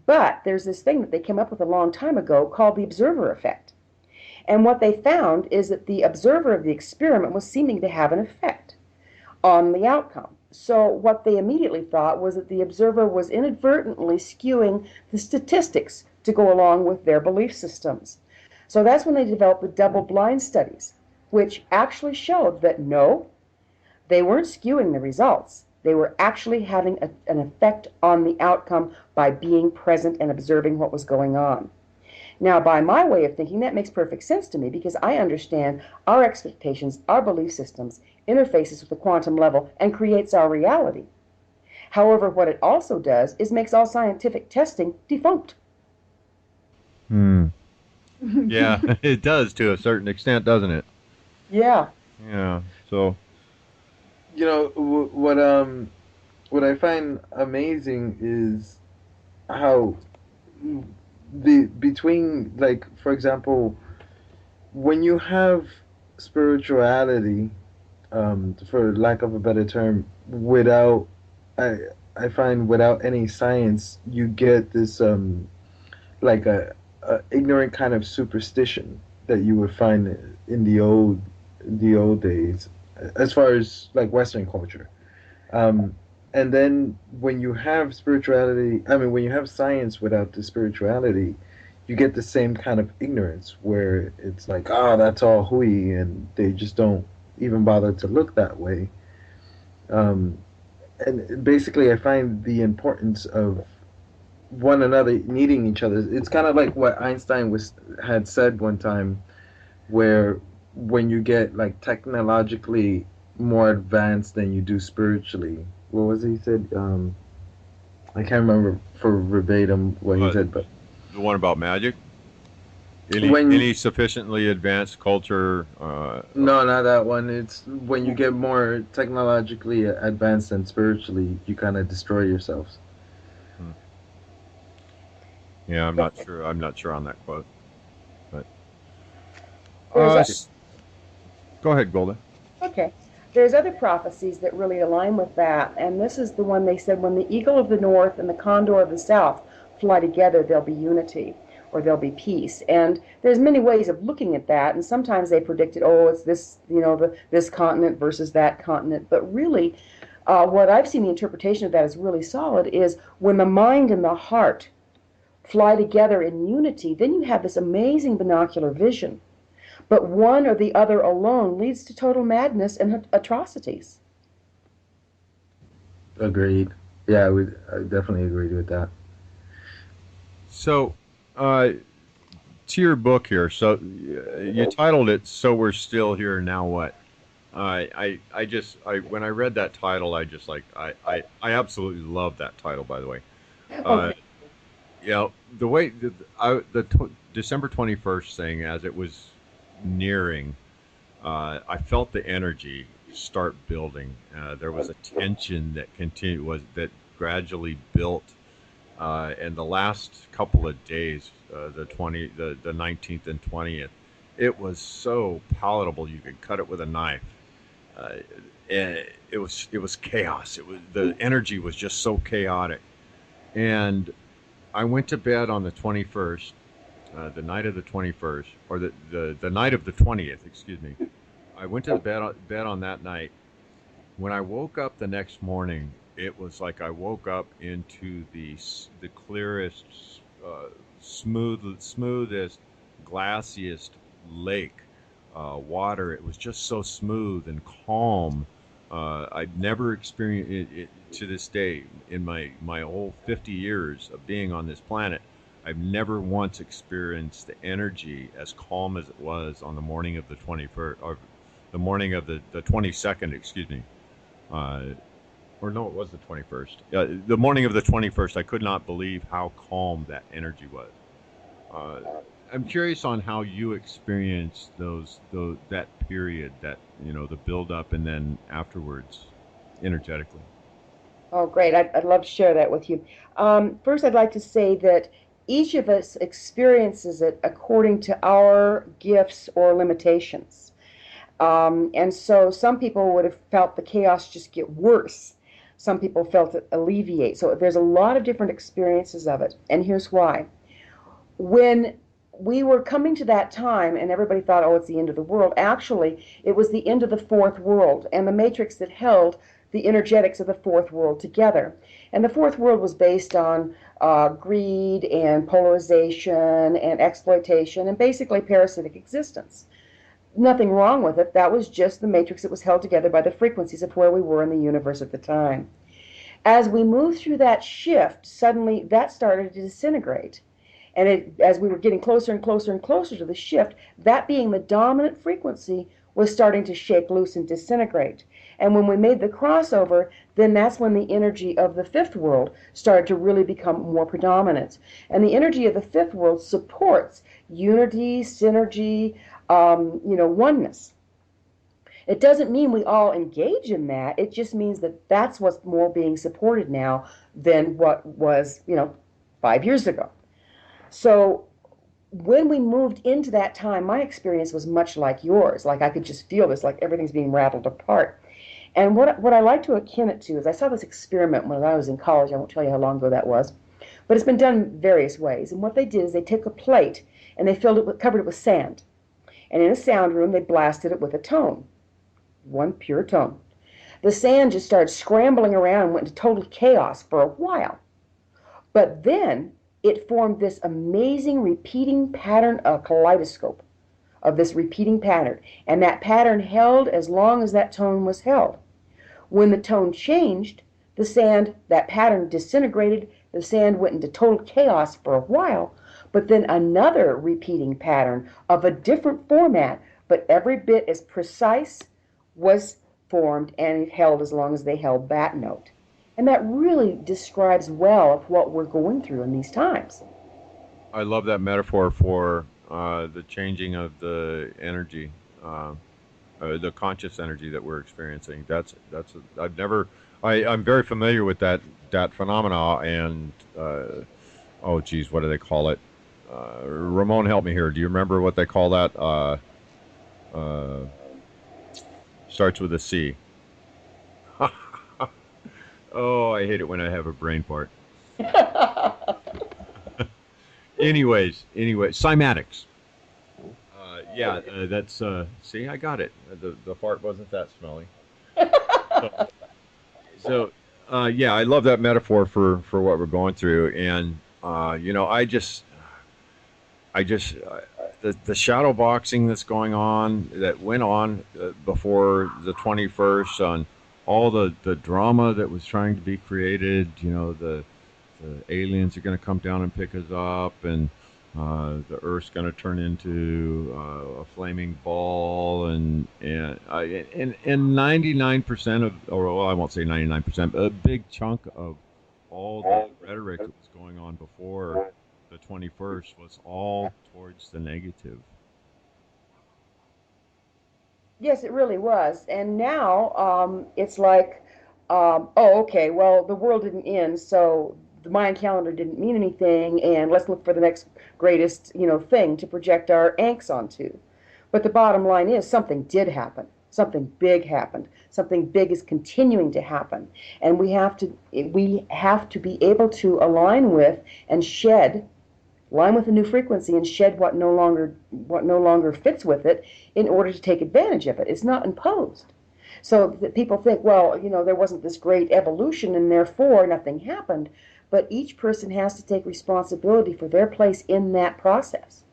But there's this thing that they came up with a long time ago called the observer effect. And what they found is that the observer of the experiment was seeming to have an effect on the outcome. So what they immediately thought was that the observer was inadvertently skewing the statistics to go along with their belief systems. So that's when they developed the double-blind studies, which actually showed that no, they weren't skewing the results. They were actually having an effect on the outcome by being present and observing what was going on. Now, by my way of thinking, that makes perfect sense to me because I understand our expectations, our belief systems, interfaces with the quantum level and creates our reality. However, what it also does is makes all scientific testing defunct. Hmm. Yeah, it does to a certain extent, doesn't it? Yeah. Yeah. So. What I find amazing is how the between, like, for example, when you have spirituality, for lack of a better term, without I I find without any science, you get this like a ignorant kind of superstition that you would find in the old days, as far as like Western culture. Um, and then when you have spirituality, I mean, when you have science without the spirituality, you get the same kind of ignorance where it's like, oh, that's all hui, and they just don't. even bother to look that way. Um, and basically, I find the importance of one another needing each other. It's kind of like what Einstein had said one time, where when you get like technologically more advanced than you do spiritually. What was it he said? I can't remember for verbatim what he Uh, said, but the one about magic. when Any sufficiently advanced culture. no, not that one. It's when you get more technologically advanced than spiritually, you kind of destroy yourselves. Hmm. Yeah, I'm not sure. I'm not sure on that quote. But There's a, go ahead, Golda. okay. There's other prophecies that really align with that, and this is the one they said: when the eagle of the north and the condor of the south fly together, there'll be unity, or there'll be peace. And there's many ways of looking at that, and sometimes they predicted, oh, it's this, this continent versus that continent. But really, what I've seen the interpretation of that is really solid is when the mind and the heart fly together in unity, then you have this amazing binocular vision. But one or the other alone leads to total madness and atrocities. Agreed. Yeah, I definitely agreed with that. So, uh, to your book here. So, you titled it "So We're Still Here Now What." When I read that title, I just like I absolutely love that title. By the way, uh, Okay. you know the way December 21st thing as it was nearing, I felt the energy start building. There was a tension that continued was that gradually built, and the last couple of days, the 19th and 20th, it was so palatable you could cut it with a knife. Uh, and it was chaos. It was the energy was just so chaotic, and I went to bed on the 21st, the night of the 21st, or the night of the 20th. Excuse me. I went to the bed on that night. When I woke up the next morning, it was like I woke up into the clearest, smoothest, glassiest lake water. It was just so smooth and calm. I've never experienced it to this day in my whole 50 years of being on this planet. I've never once experienced the energy as calm as it was on the morning of the 21st, or the morning of the 22nd, excuse me. Uh, or no, it was the 21st. The morning of the 21st, I could not believe how calm that energy was. Uh, I'm curious on how you experienced those that period, that the build up and then afterwards, energetically. Oh, great. I'd love to share that with you. First, I'd like to say that each of us experiences it according to our gifts or limitations. And so some people would have felt the chaos just get worse. Some people felt it alleviate. So there's a lot of different experiences of it. And here's why. When we were coming to that time and everybody thought, oh, it's the end of the world, actually, it was the end of the fourth world and the matrix that held the energetics of the fourth world together. And the fourth world was based on greed and polarization and exploitation and basically parasitic existence. Nothing wrong with it. That was just the matrix that was held together by the frequencies of where we were in the universe at the time. As we moved through that shift, suddenly that started to disintegrate. And as we were getting closer and closer and closer to the shift, that being the dominant frequency was starting to shake loose and disintegrate. And when we made the crossover, then that's when the energy of the fifth world started to really become more predominant. And the energy of the fifth world supports unity, synergy, oneness. It doesn't mean we all engage in that. It just means that that's what's more being supported now than what was, 5 years ago. So when we moved into that time, my experience was much like yours. Like I could just feel this, like everything's being rattled apart. And what I like to akin it to is I saw this experiment when I was in college. I won't tell you how long ago that was, but it's been done various ways. And what they did is they took a plate and they covered it with sand. And in a sound room, they blasted it with a tone, one pure tone. The sand just started scrambling around and went into total chaos for a while. But then it formed this amazing repeating pattern, a kaleidoscope of this repeating pattern. And that pattern held as long as that tone was held. When the tone changed, the sand, that pattern disintegrated, the sand went into total chaos for a while, but then another repeating pattern of a different format, but every bit as precise, was formed, and it held as long as they held that note. And that really describes well of what we're going through in these times. I love that metaphor for the changing of the energy, the conscious energy that we're experiencing. I've never. I'm very familiar with that phenomena, and oh geez, what do they call it? Ramon, help me here. Do you remember what they call that? Uh, Starts with a C. Oh, I hate it when I have a brain fart. Anyway, cymatics. Yeah, that's. See, I got it. The fart wasn't that smelly. So, yeah, I love that metaphor for what we're going through, and I just the shadow boxing that's going on, that went on before the 21st, on all the drama that was trying to be created. The aliens are going to come down and pick us up, and the Earth's going to turn into a flaming ball, and 99% of, or well, I won't say 99%, but a big chunk of all the rhetoric that was going on before the 21st was all towards the negative. Yes, it really was. And now it's like, oh, okay, well, the world didn't end, so the Mayan calendar didn't mean anything, and let's look for the next greatest, thing to project our angst onto. But the bottom line is something did happen. Something big happened. Something big is continuing to happen, and we have to be able to align with a new frequency and shed what no longer fits with it in order to take advantage of it. It's not imposed. So that people think, well, there wasn't this great evolution and therefore nothing happened. But each person has to take responsibility for their place in that process.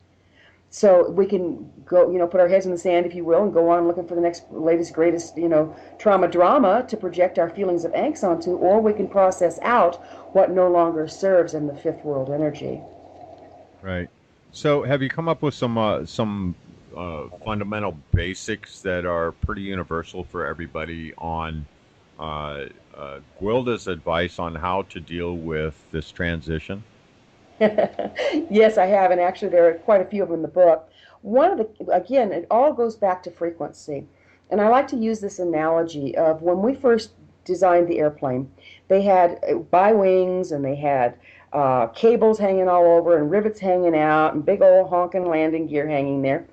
So we can go, put our heads in the sand, if you will, and go on looking for the next latest, greatest, trauma drama to project our feelings of angst onto, or we can process out what no longer serves in the fifth world energy. Right. So, have you come up with some fundamental basics that are pretty universal for everybody on Gwilda's advice on how to deal with this transition? Yes, I have, and actually there are quite a few of them in the book. Again, it all goes back to frequency. And I like to use this analogy of when we first designed the airplane, they had bi-wings, and they had cables hanging all over and rivets hanging out and big old honking landing gear hanging there.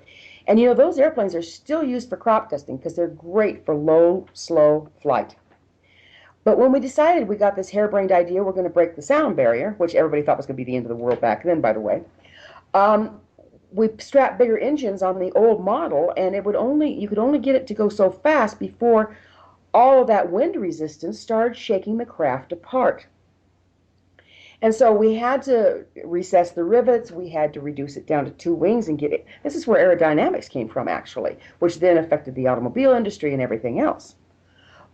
And those airplanes are still used for crop dusting because they're great for low, slow flight. But when we decided, we got this harebrained idea, we're going to break the sound barrier, which everybody thought was going to be the end of the world back then, by the way. We strapped bigger engines on the old model, and you could only get it to go so fast before all of that wind resistance started shaking the craft apart. And so we had to recess the rivets, we had to reduce it down to 2 wings and get it. This is where aerodynamics came from, actually, which then affected the automobile industry and everything else.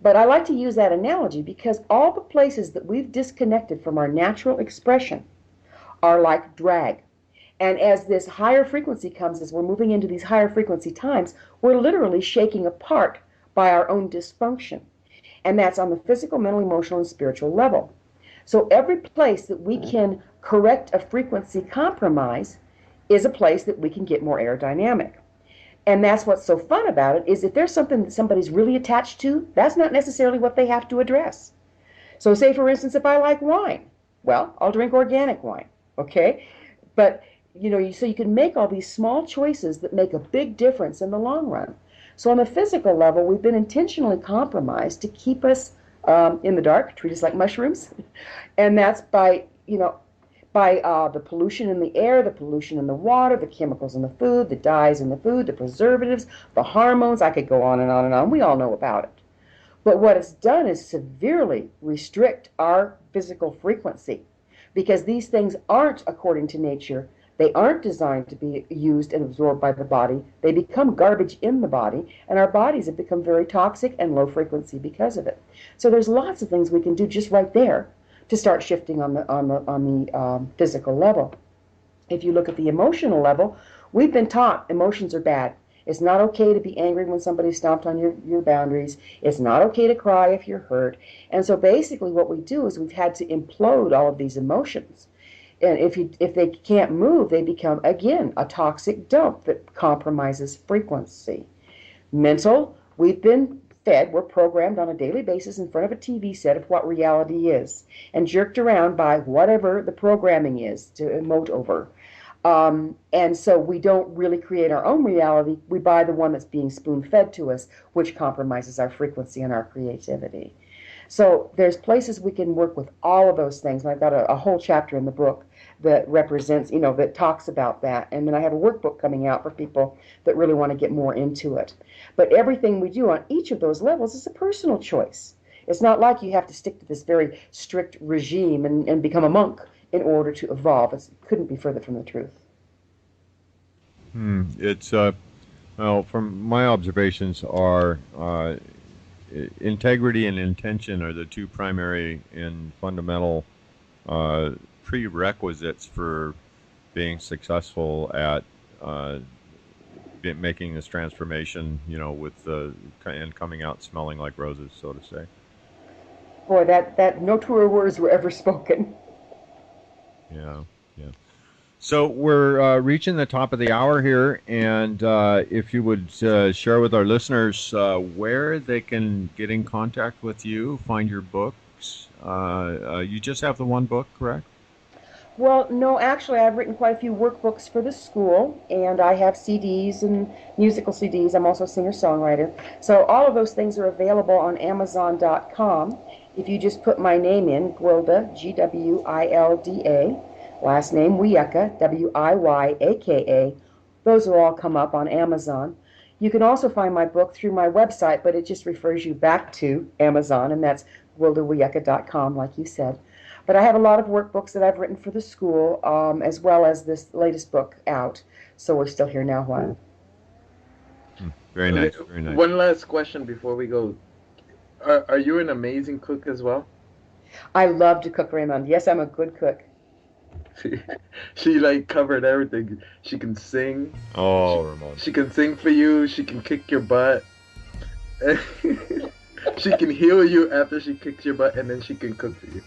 But I like to use that analogy because all the places that we've disconnected from our natural expression are like drag. And as this higher frequency comes, as we're moving into these higher frequency times, we're literally shaking apart by our own dysfunction. And that's on the physical, mental, emotional, and spiritual level. So every place that we can correct a frequency compromise is a place that we can get more aerodynamic. And that's what's so fun about it, is if there's something that somebody's really attached to, that's not necessarily what they have to address. So say, for instance, if I like wine, well, I'll drink organic wine, okay? But, so you can make all these small choices that make a big difference in the long run. So on the physical level, we've been intentionally compromised to keep us in the dark, treat us like mushrooms. And that's by the pollution in the air, the pollution in the water, the chemicals in the food, the dyes in the food, the preservatives, the hormones. I could go on and on and on. We all know about it. But what it's done is severely restrict our physical frequency, because these things aren't according to nature. They aren't designed to be used and absorbed by the body. They become garbage in the body, and our bodies have become very toxic and low frequency because of it. So there's lots of things we can do just right there to start shifting on the physical level. If you look at the emotional level, we've been taught emotions are bad. It's not okay to be angry when somebody stomped on your boundaries. It's not okay to cry if you're hurt. And so basically what we do is we've had to implode all of these emotions. And if they can't move, they become, again, a toxic dump that compromises frequency. Mental, we've been fed, we're programmed on a daily basis in front of a TV set of what reality is and jerked around by whatever the programming is to emote over. And so we don't really create our own reality. We buy the one that's being spoon-fed to us, which compromises our frequency and our creativity. So there's places we can work with all of those things. And I've got a whole chapter in the book that represents, that talks about that. And then I have a workbook coming out for people that really want to get more into it. But everything we do on each of those levels is a personal choice. It's not like you have to stick to this very strict regime and become a monk in order to evolve. It couldn't be further from the truth. It's, well, from my observations are integrity and intention are the two primary and fundamental prerequisites for being successful at making this transformation, with and coming out smelling like roses, so to say. Boy, that no truer words were ever spoken. Yeah. So we're reaching the top of the hour here, and if you would share with our listeners where they can get in contact with you, find your books. You just have the one book, correct? Well, no, actually, I've written quite a few workbooks for the school, and I have CDs and musical CDs. I'm also a singer-songwriter. So all of those things are available on Amazon.com. If you just put my name in, Gwilda, Gwilda, last name Wiyaka, Wiyaka, those will all come up on Amazon. You can also find my book through my website, but it just refers you back to Amazon, and that's gwildawiyaka.com, like you said. But I have a lot of workbooks that I've written for the school, as well as this latest book out. So we're still here now, Juan. Very nice, very nice. One last question before we go. Are you an amazing cook as well? I love to cook, Raymond. Yes, I'm a good cook. She like covered everything. She can sing. Oh, Ramon. She can sing for you. She can kick your butt. She can heal you after she kicks your butt, and then she can cook for you.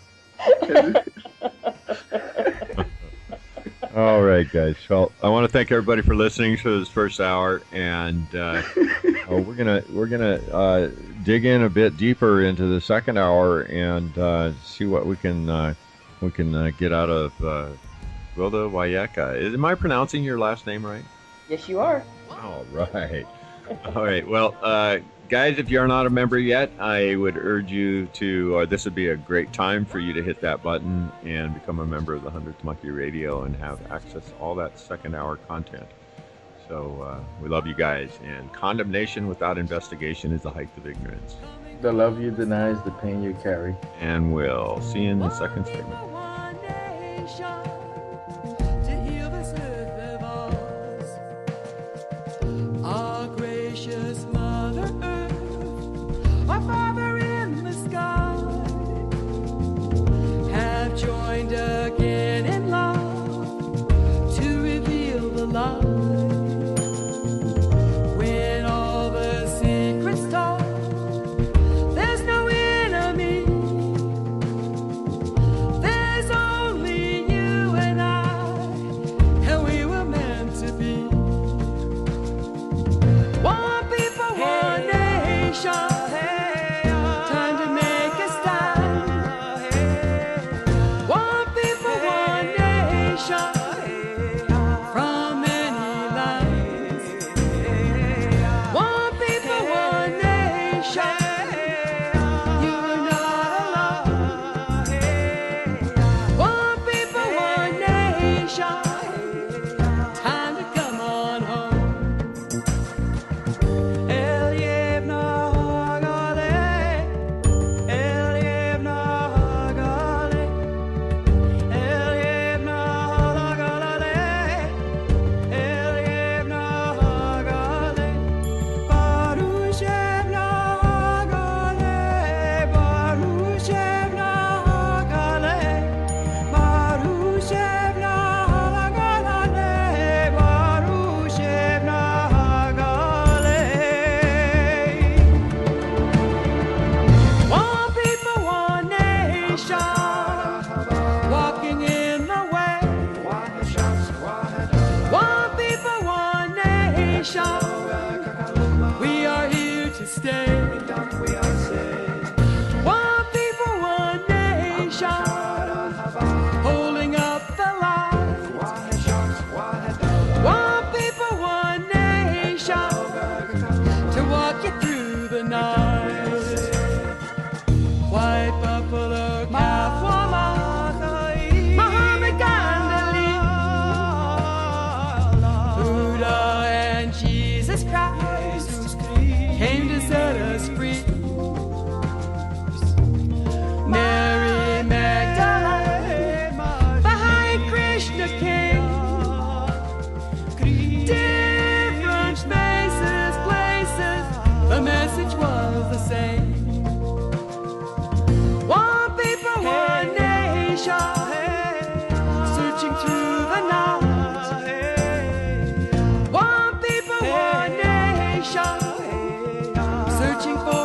All right, guys. Well, I want to thank everybody for listening to this first hour, and we're gonna dig in a bit deeper into the second hour and see what we can get out of Gwilda Wiyaka. Am I pronouncing your last name right? Yes, you are. All right. All right. Well, guys, if you're not a member yet, I would urge you to, this would be a great time for you to hit that button and become a member of the 100th Monkey Radio and have access to all that second hour content. So we love you guys. And condemnation without investigation is the height of ignorance. The love you deny is the pain you carry. And we'll see you in the second segment. Father in the sky have joined again in love to reveal the light. When all the secrets told, there's no enemy. There's stay. One people, one nation, holding up the light. One people, one nation, to walk you through the night. White buffalo calf woman, Muhammad Gandhi, Buddha and Jesus Christ came to set us free. Mary Magdalene, behind Krishna came. Different spaces, places, the message was the same. One people, one nation, searching through the night. One people, one nation, searching for